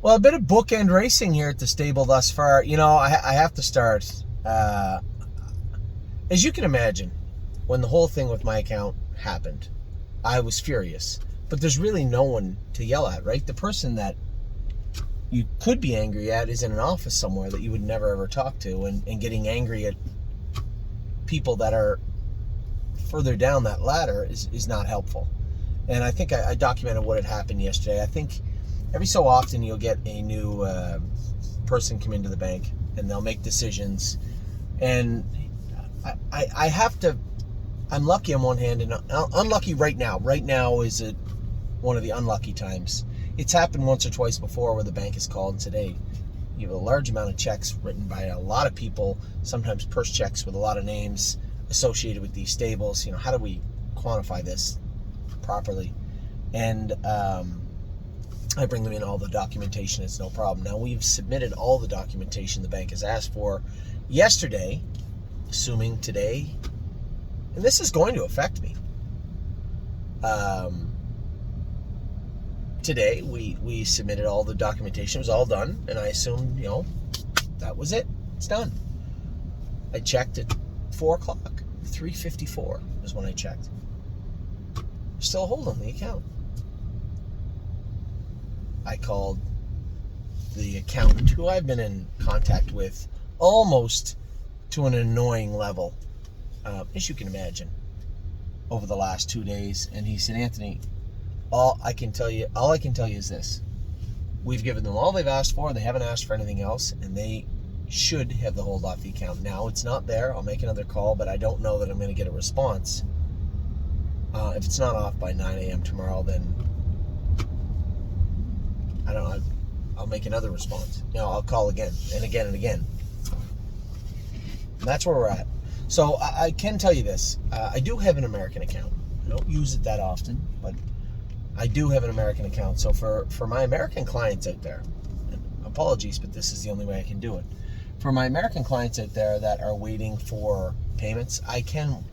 Well, a bit of bookend racing here at the stable thus far. I have to start. As you can imagine, when the whole thing with my account happened, I was furious. But there's really no one to yell at, right? The person that you could be angry at is in an office somewhere that you would never ever talk to, and getting angry at people that are further down that ladder is not helpful. And I think I documented what had happened yesterday. I think every so often you'll get a new person come into the bank, and they'll make decisions. And I have to, I'm lucky on one hand and unlucky right now. Right now is one of the unlucky times. It's happened once or twice before where the bank is called today. You have a large amount of checks written by a lot of people, sometimes purse checks with a lot of names associated with these stables. How do we quantify this properly? And I bring them in all the documentation. It's no problem. Now, we've submitted all the documentation the bank has asked for yesterday, assuming today, and this is going to affect me. Today, we submitted all the documentation. It was all done, and I assumed, that was it. It's done. I checked at 4 o'clock. 3:54 was when I checked. Still a hold on the account. I called the accountant, who I've been in contact with almost to an annoying level, as you can imagine, over the last 2 days. And he said, Anthony, all I can tell you is this. We've given them all they've asked for. They haven't asked for anything else, and they should have the hold off the account. Now, it's not there. I'll make another call, but I don't know that I'm going to get a response. If it's not off by 9 a.m. tomorrow, then I don't know. I'll make another response. I'll call again and again and again. And that's where we're at. So I can tell you this. I do have an American account. I don't use it that often, but I do have an American account. So for my American clients out there, and apologies, but this is the only way I can do it. For my American clients out there that are waiting for payments, I can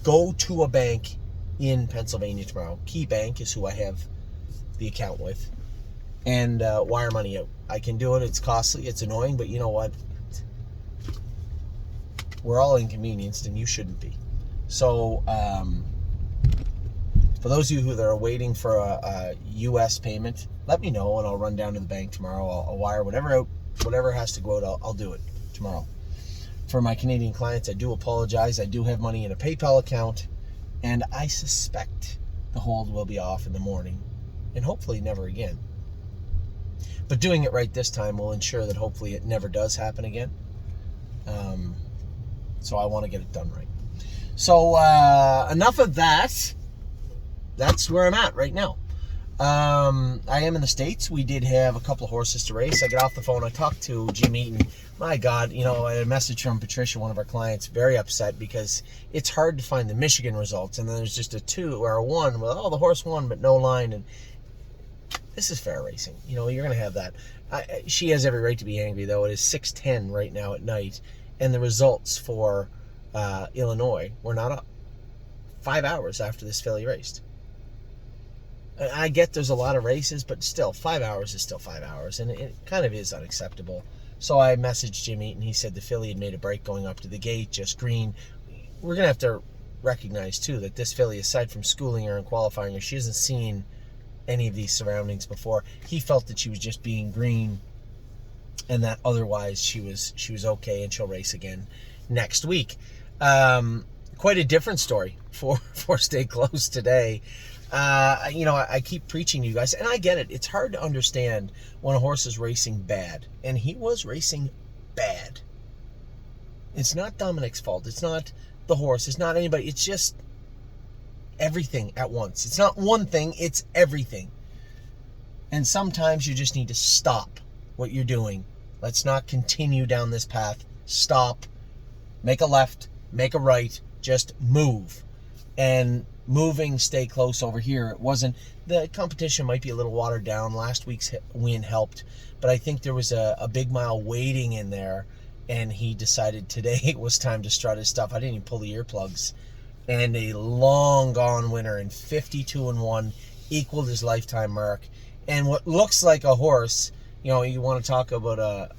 go to a bank in Pennsylvania tomorrow. Key Bank is who I have the account with, and wire money out. I can do it. It's costly. It's annoying, but you know what? We're all inconvenienced, and you shouldn't be. So, for those of you who are waiting for a U.S. payment, let me know, and I'll run down to the bank tomorrow. I'll wire whatever out, whatever has to go out. I'll do it tomorrow. For my Canadian clients, I do apologize. I do have money in a PayPal account, and I suspect the hold will be off in the morning, and hopefully never again. But doing it right this time will ensure that hopefully it never does happen again. So I want to get it done right. So enough of that. That's where I'm at right now. I am in the States. We did have a couple of horses to race. I get off the phone. I talked to Jim Eaton. My God, I had a message from Patricia, one of our clients, very upset because it's hard to find the Michigan results. And then there's just a 2 or a 1. Well, the horse won, but no line. And this is fair racing. You're going to have that. She has every right to be angry, though. It is 6:10 right now at night. And the results for Illinois were not up 5 hours after this filly raced. I get there's a lot of races, but still, 5 hours is still 5 hours, and it kind of is unacceptable. So I messaged Jim Eaton. He said the filly had made a break going up to the gate, just green. We're going to have to recognize, too, that this filly, aside from schooling her and qualifying her, she hasn't seen any of these surroundings before. He felt that she was just being green, and that otherwise she was okay, and she'll race again next week. Quite a different story for Stay Close today. I keep preaching to you guys, and I get it. It's hard to understand when a horse is racing bad, and he was racing bad. It's not Dominic's fault. It's not the horse. It's not anybody. It's just everything at once. It's not one thing. It's everything. And sometimes you just need to stop what you're doing. Let's not continue down this path. Stop. Make a left. Make a right. Just move. And moving, Stay Close over here. It wasn't, the competition might be a little watered down. Last week's win helped, but I think there was a big mile waiting in there, and he decided today it was time to strut his stuff. I didn't even pull the earplugs. And a long gone winner in 52-1 equaled his lifetime mark. And what looks like a horse You want to talk about a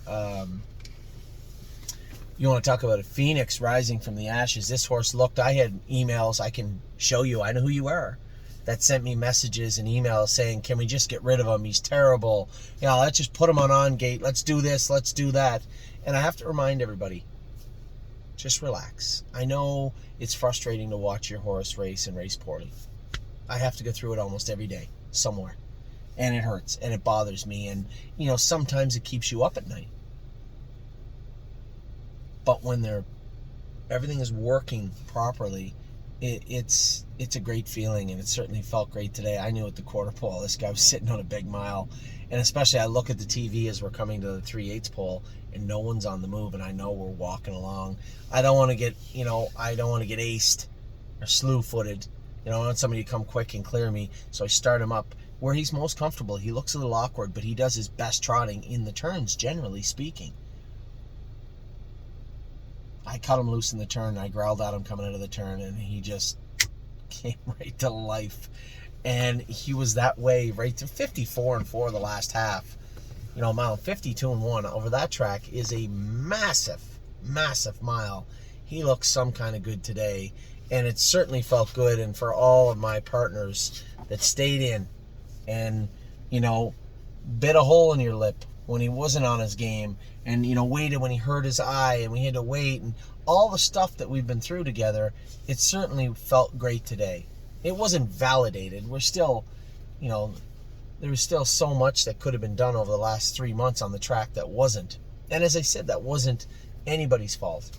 phoenix rising from the ashes. This horse looked, I had emails, I can show you, I know who you are, that sent me messages and emails saying, can we just get rid of him? He's terrible. Let's just put him on gate. Let's do this, let's do that. And I have to remind everybody, just relax. I know it's frustrating to watch your horse race and race poorly. I have to go through it almost every day, somewhere. And it hurts, and it bothers me, and, sometimes it keeps you up at night. But when everything is working properly, it's a great feeling, and it certainly felt great today. I knew at the quarter pole, this guy was sitting on a big mile, and especially I look at the TV as we're coming to the 3/8 pole, and no one's on the move, and I know we're walking along. I don't want to get aced or slew-footed. I want somebody to come quick and clear me, so I start him up where he's most comfortable. He looks a little awkward, but he does his best trotting in the turns, generally speaking. I cut him loose in the turn. I growled at him coming out of the turn, and he just came right to life. And he was that way right to 54-4 the last half. Mile 52-1 over that track is a massive, massive mile. He looks some kind of good today, and it certainly felt good. And for all of my partners that stayed in and, bit a hole in your lip when he wasn't on his game, and waited when he hurt his eye, and we had to wait, and all the stuff that we've been through together, it certainly felt great today. It wasn't validated. We're still, there was still so much that could have been done over the last 3 months on the track that wasn't. And as I said, that wasn't anybody's fault.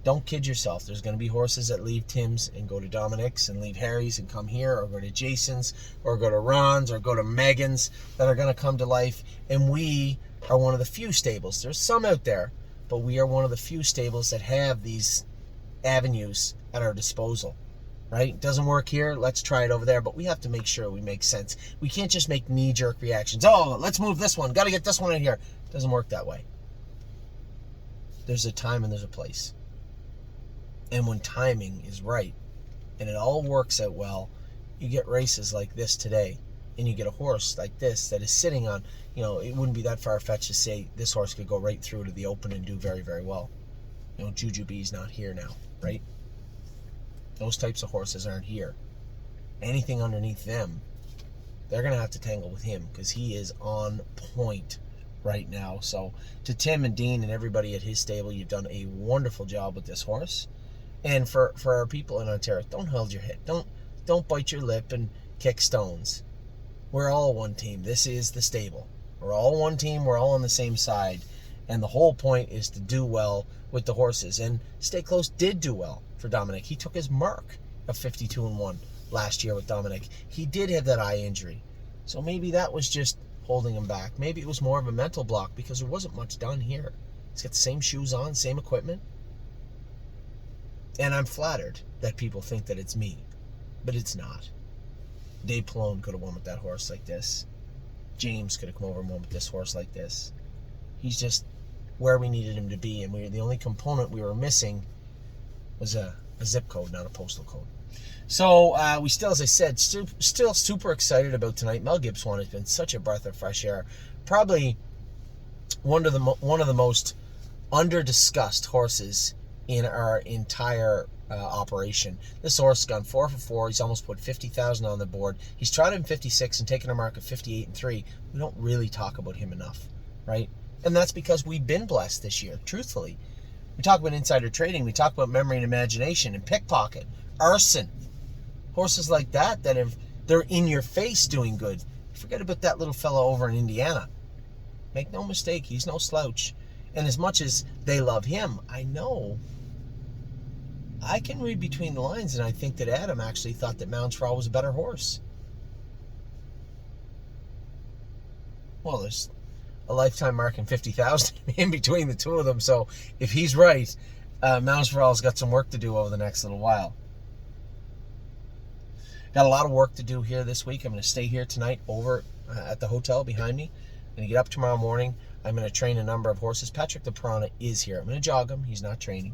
Don't kid yourself. There's going to be horses that leave Tim's and go to Dominic's, and leave Harry's and come here, or go to Jason's, or go to Ron's, or go to Megan's, that are going to come to life. And we are one of the few stables. There's some out there, but we are one of the few stables that have these avenues at our disposal. Right? Doesn't work here, let's try it over there. But we have to make sure we make sense. We can't just make knee-jerk reactions. Oh, let's move this one. Got to get this one in here. Doesn't work that way. There's a time and there's a place. And when timing is right, and it all works out well, you get races like this today. And you get a horse like this that is sitting on, it wouldn't be that far-fetched to say this horse could go right through to the Open and do very, very well. Jujubee's not here now, right? Those types of horses aren't here. Anything underneath them, they're going to have to tangle with him, because he is on point right now. So to Tim and Dean and everybody at his stable, you've done a wonderful job with this horse. And for our people in Ontario, don't hold your head. Don't bite your lip and kick stones. We're all one team. This is the stable. We're all one team. We're all on the same side. And the whole point is to do well with the horses. And Stay Close did do well for Dominic. He took his mark of 52-1 last year with Dominic. He did have that eye injury. So maybe that was just holding him back. Maybe it was more of a mental block, because there wasn't much done here. He's got the same shoes on, same equipment. And I'm flattered that people think that it's me. But it's not. Dave Pallone could have won with that horse like this. James could have come over and won with this horse like this. He's just where we needed him to be, and the only component we were missing was a zip code, not a postal code. So we still, as I said, still super excited about tonight. Mel Gibbs one has been such a breath of fresh air. Probably one of the most under-discussed horses in our entire operation. This horse has gone 4 for 4. He's almost put 50,000 on the board. He's trotted in 56 and taken a mark of 58-3. We don't really talk about him enough, right? And that's because we've been blessed this year, truthfully. We talk about insider trading. We talk about memory and imagination and pickpocket, arson. Horses like that they're in your face doing good. Forget about that little fella over in Indiana. Make no mistake, he's no slouch. And as much as they love him, I know, I can read between the lines, and I think that Adam actually thought that Mounds for All was a better horse. Well, there's a lifetime mark and 50,000 in between the two of them, so if he's right, Mounds for All's got some work to do over the next little while. Got a lot of work to do here this week. I'm going to stay here tonight over at the hotel behind me. I'm going to get up tomorrow morning. I'm going to train a number of horses. Patrick the Piranha is here. I'm going to jog him. He's not training.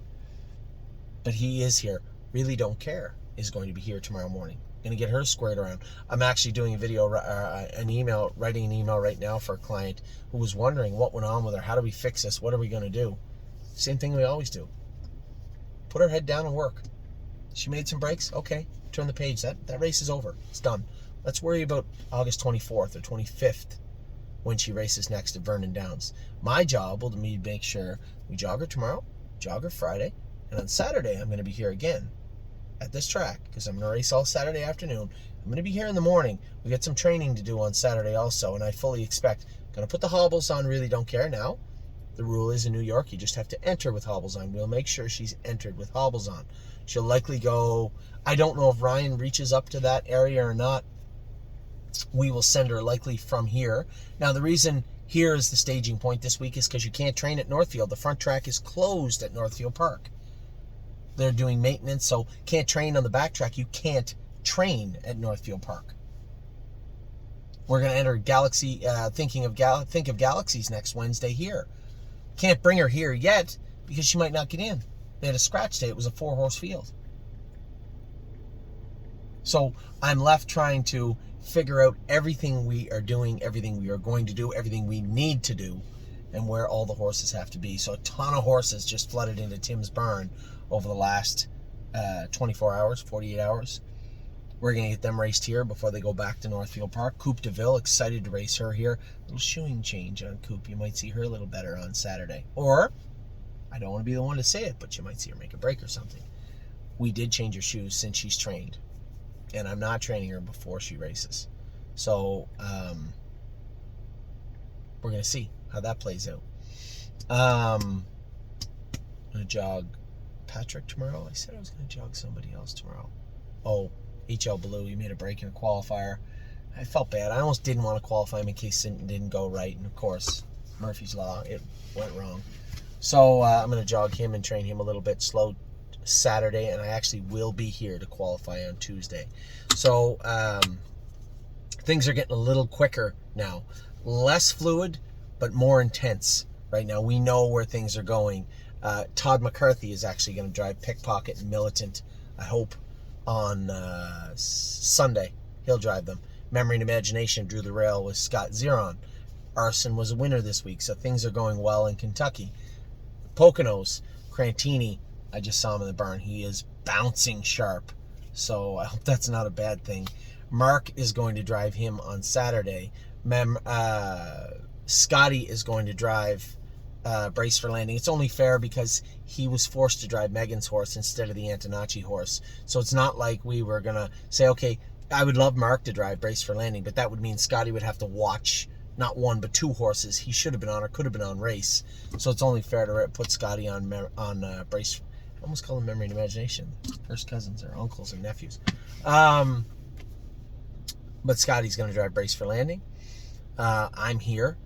But he is here. Really Don't Care is going to be here tomorrow morning. Gonna get her squared around. I'm actually doing a video, writing an email right now for a client who was wondering what went on with her. How do we fix this? What are we gonna do? Same thing we always do. Put her head down and work. She made some breaks. Okay, turn the page. That race is over. It's done. Let's worry about August 24th or 25th when she races next at Vernon Downs. My job will be to make sure we jog her tomorrow, jog her Friday, and on Saturday I'm going to be here again at this track because I'm going to race all Saturday afternoon. I'm going to be here in the morning. We got some training to do on Saturday also, and I fully expect, going to put the hobbles on, really don't care now. The rule is in New York, you just have to enter with hobbles on. We'll make sure she's entered with hobbles on. She'll likely go, I don't know if Ryan reaches up to that area or not. We will send her likely from here. Now, the reason here is the staging point this week is because you can't train at Northfield. The front track is closed at Northfield Park. They're doing maintenance, so can't train on the back track. You can't train at Northfield Park. We're going to enter Galaxy, Think of Galaxies next Wednesday here. Can't bring her here yet because she might not get in. They had a scratch day. It was a 4-horse field. So I'm left trying to figure out everything we are doing, everything we are going to do, everything we need to do, and where all the horses have to be. So a ton of horses just flooded into Tim's barn over the last 24 hours, 48 hours. We're going to get them raced here before they go back to Northfield Park. Coupe de Ville, excited to race her here. A little shoeing change on Coupe. You might see her a little better on Saturday. Or, I don't want to be the one to say it, but you might see her make a break or something. We did change her shoes since she's trained. And I'm not training her before she races. So, we're going to see how that plays out. I'm going to jog Patrick tomorrow. I said I was going to jog somebody else tomorrow. Oh, HL Blue, he made a break in a qualifier. I felt bad. I almost didn't want to qualify him in case it didn't go right. And, of course, Murphy's Law, it went wrong. So, I'm going to jog him and train him a little bit slow Saturday, and I actually will be here to qualify on Tuesday. So, things are getting a little quicker now. Less fluid, but more intense right now. We know where things are going. Todd McCarthy is actually going to drive Pickpocket and Militant, I hope, on Sunday. He'll drive them. Memory and Imagination drew the rail with Scott Zeron. Arson was a winner this week, so things are going well in Kentucky. Poconos, Crantini, I just saw him in the barn. He is bouncing sharp, so I hope that's not a bad thing. Mark is going to drive him on Saturday. Scotty is going to drive Brace for Landing. It's only fair because he was forced to drive Megan's horse instead of the Antonacci horse. So it's not like we were going to say, okay, I would love Mark to drive Brace for Landing, but that would mean Scotty would have to watch not one but two horses he should have been on or could have been on race. So it's only fair to put Scotty on Brace. I almost call them Memory and Imagination. First cousins or uncles or nephews. But Scotty's going to drive Brace for Landing. I'm here.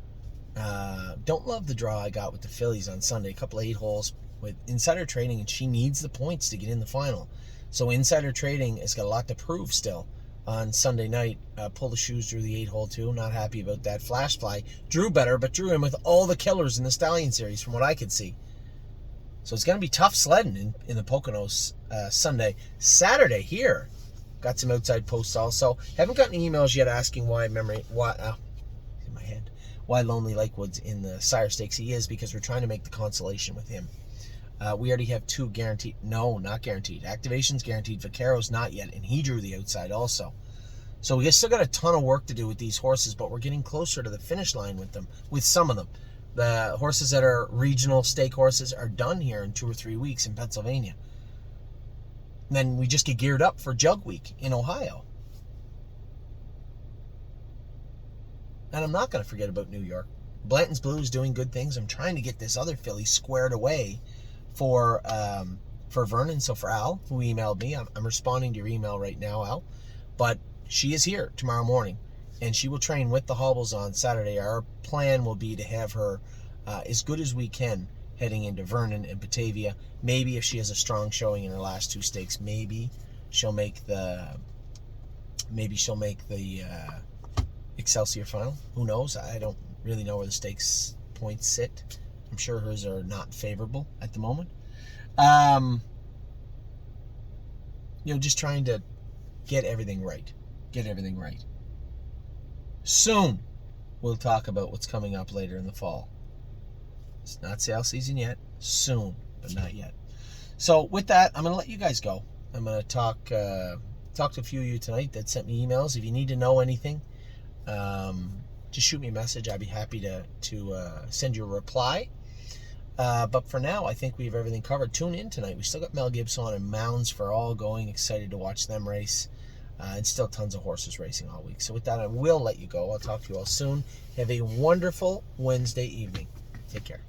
Don't love the draw I got with the fillies on Sunday. A couple of 8 holes with insider trading, and she needs the points to get in the final. So insider trading has got a lot to prove still. On Sunday night, Pull the Shoes drew the 8-hole too. Not happy about that. Flash Fly drew better, but drew in with all the killers in the Stallion Series from what I could see. So it's going to be tough sledding in the Poconos Sunday. Saturday here, got some outside posts also. Haven't gotten emails yet asking why Lonely Lakewoods in the Sire Stakes. He is because we're trying to make the consolation with him. We already have 2 guaranteed. No, not guaranteed. Activation's guaranteed. Vaquero's not yet, and he drew the outside also. So we still got a ton of work to do with these horses, but we're getting closer to the finish line with them, with some of them. The horses that are regional stake horses are done here in 2 or 3 weeks in Pennsylvania. And then we just get geared up for Jug Week in Ohio. And I'm not going to forget about New York. Blanton's Blue is doing good things. I'm trying to get this other filly squared away for Vernon. So for Al, who emailed me, I'm responding to your email right now, Al. But she is here tomorrow morning, and she will train with the hobbles on Saturday. Our plan will be to have her as good as we can heading into Vernon and Batavia. Maybe if she has a strong showing in her last 2 stakes, maybe she'll make the Excelsior final. Who knows? I don't really know where the stakes points sit. I'm sure hers are not favorable at the moment. Just trying to Get everything right. Get everything right. Soon, we'll talk about what's coming up later in the fall. It's not sale season yet. Soon, but not yet. So with that, I'm going to let you guys go. I'm going to talk to a few of you tonight that sent me emails. If you need to know anything, just shoot me a message. I'd be happy to send you a reply. But for now, I think we have everything covered. Tune in tonight. We still got Mel Gibson and Mounds for all going. Excited to watch them race. And still tons of horses racing all week. So with that, I will let you go. I'll talk to you all soon. Have a wonderful Wednesday evening. Take care.